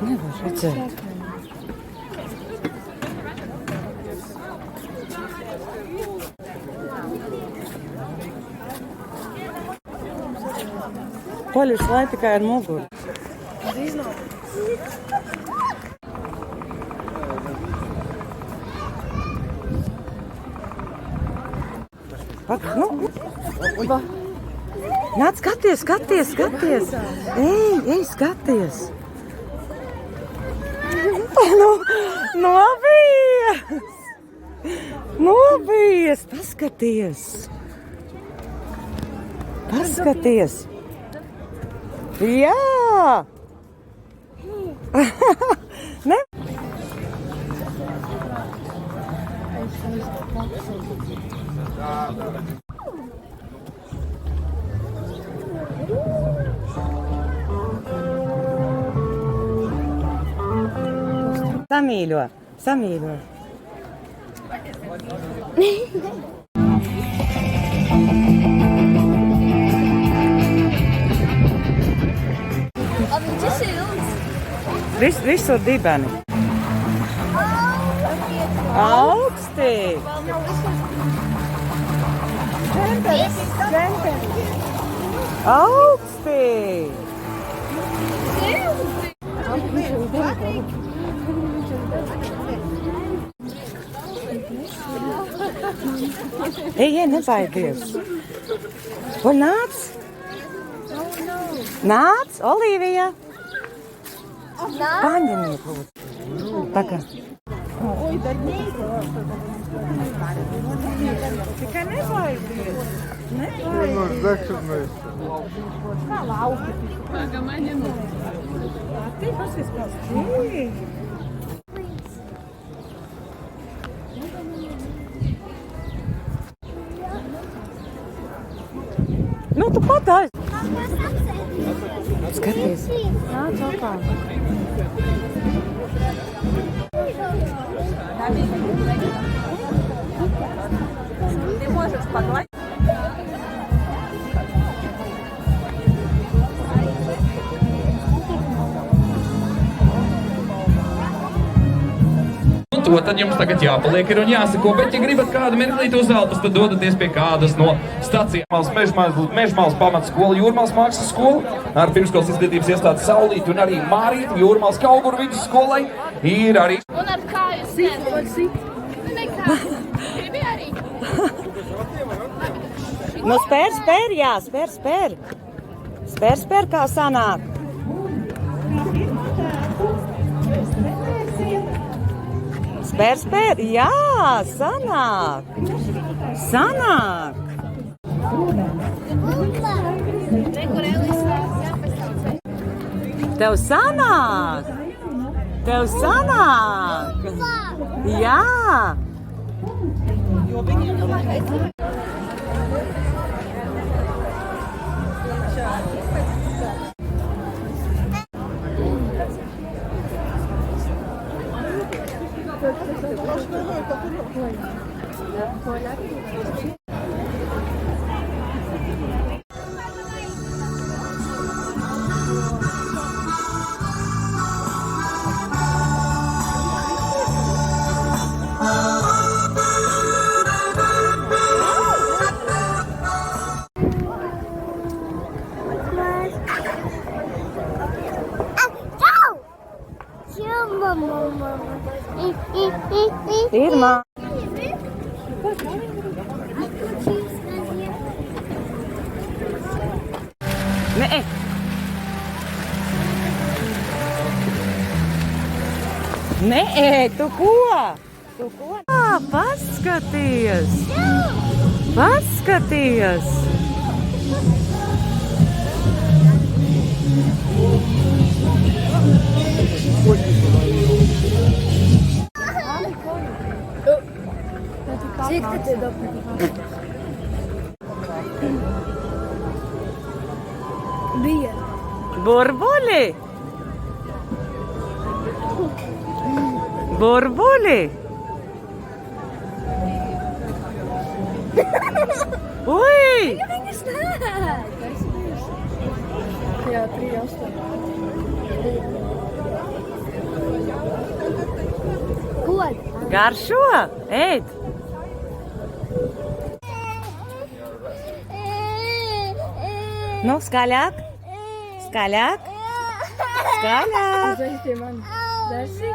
Nevar redzēt. Paļus lai tikai ar muguru. Nāc, skaties! Ej, skaties! Nobijies! Paskaties! Jā! Ne? Samīļo. Visur dibeni. Augsti. Augsti. Ej, nebaidies. Nāc. Nāc, Olīvija. Paņemiet, lūdzu. Pagā. Tikai nebaidies. Kā lauki. Pagamaņem. Ты посмотри. Nu, tu patāji. Skaties. Nāc augā. Ты можешь погладить? To tad jums tagad jāpaliek ir un jāsako, bet ja gribat kādu mirklīti uz elpas, tad dodaties pie kādas no stacijām. Mežmāls pamatskola, Jūrmāls mākslas skola, ar pirmskolas izglītības iestādes Saulīti un arī Mārīti, Jūrmāls Kauguru vidusskolai ir arī. Un ar kāju sēd. Nekā. Gribi arī? Nu, spēr, Spēr, kā sanāk. Spēr, jā, sanāk. Tev sanāk. Jā. Irmā. Nē. Nē, tu ko? Paskaties. Cik tad ir dabūji? Bija. Burbuļi? Burbuļi! Ui! Viņas nē! Jā, 3, 8. Ko? Garšo! Ēd! Nu, skaļāk! Skaļāk! Skaļāk! Uzreiz pie manis. Darsi?